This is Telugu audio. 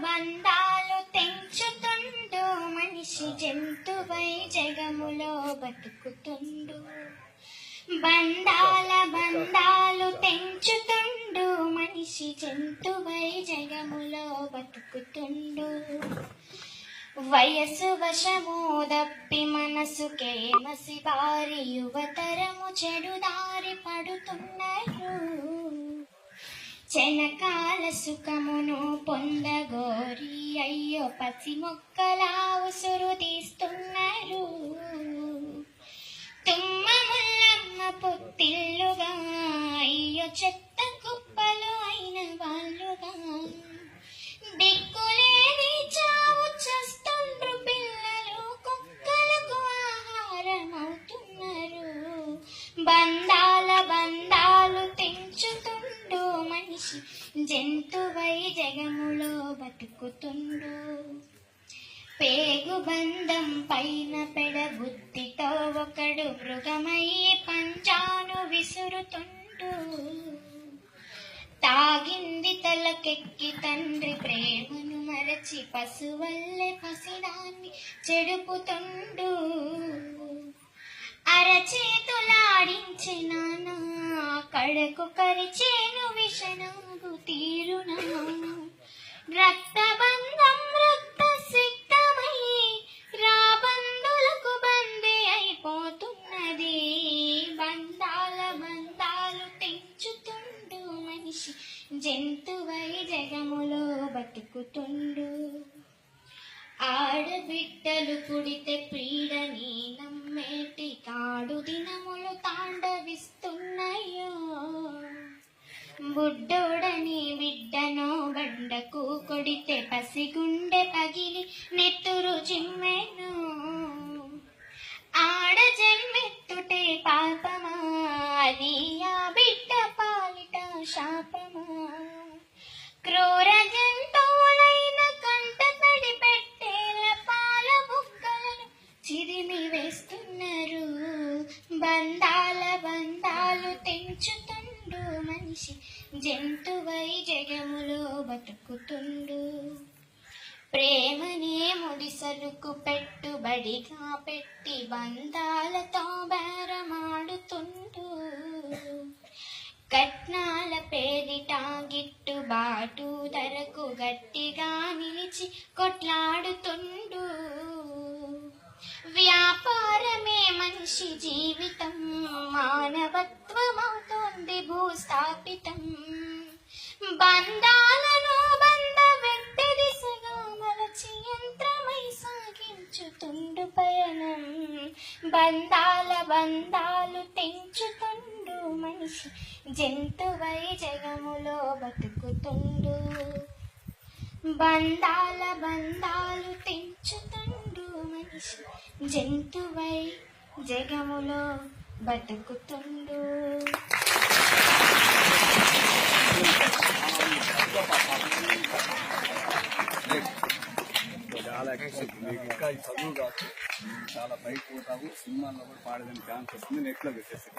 బంధాలు తెంచుతుండు మనిషి జంతువై జగములో బతుకుతుండు. బంధాలు తెంచుతుండు మనిషి జంతువై జగములో బతుకుతుండు. వయసు వశము దప్పి మనసుకే మసిబారి యువతరము చెడుదారి పడుతున్నారు. చెనకాల సుఖమును పొందగోరి అయ్యో పసి మొక్కలా ఉసురు తీస్తున్నారు. తుమ్మ ముల్లమ్మ పొత్తిల్లుగా అయ్యో చెత్త కుప్పలు అయిన వాళ్ళుగా దిక్కులేని చావు చేస్తుండ్రు పిల్లలు కుక్కలకు ఆహారం అవుతున్నారు. బంధాలు తెంచుతుండు మనిషి జంతువై జగములో బతుకుతుండు. పేగు బంధం పైన పెడబుద్ధితో ఒకడు మృగమై పంజాను విసురుతుండు. తాగింది తలకెక్కి తండ్రి ప్రేమను మరచి పశువల్లే పసిదాన్ని చెడుపుతుండు. అరచేతులాడించే నాన్న కడకు కరిచేను విషణంగు తీరునా. రక్తబంధం రక్త సిక్తమై రాబంధులకు బందీ అయిపోతున్నది. బంధాలు తెంచుతుండు మనిషి జంతువై జగములో బతుకుతుండు. ఆడబిడ్డలు పుడితే పీడని నమ్మేటి కాడు దినములు తాండవిస్తున్నాయో. బుడ్డోడని బిడ్డనో బండకు కొడితే పసిగుండె పగిలి నెత్తురు జిమ్మెను. ఆడ జన్మెత్తుటే పాపమా అది ఆ బిడ్డ పాలిట శాపమా. క్రూర జంతువులైన కంట తడి పెట్టేల పాల బుక్కలను చిదిమి వేస్తున్నారు. బంధాలు తెంచుతుండు మనిషి జంతువై జగములో బతుకుతుండు. ప్రేమనే ముడిసరుకు పెట్టుబడిగా పెట్టి బంధాలతో బేరమాడుతుండు. కట్నాల పేరిట గిట్టుబాటు ధరకు గట్టిగా నిలిచి కొట్లాడుతుండు. వ్యాపారమే మనిషి జీవితం మానవత్వమవుతోంది భూస్థాపితం. బంధాలను బంధ వ్యక్తి దిశగా మలచి యంత్రమై సాగించుతుండు పయనం. బంధాలు తెంచుతుండు మనిషి జంతువై జగములో బతుకుతుండు. బంధాలు తెంచుతుండు మనిషి జంతువై జగములో బతుకుతుండు. చాలా మీకు ఇంకా ఈ చదువు కాదు చాలా పైకి పోతాము. సినిమాల్లో కూడా పాడేదని ఛాన్స్ వస్తుంది. నెట్లో పెట్టేసి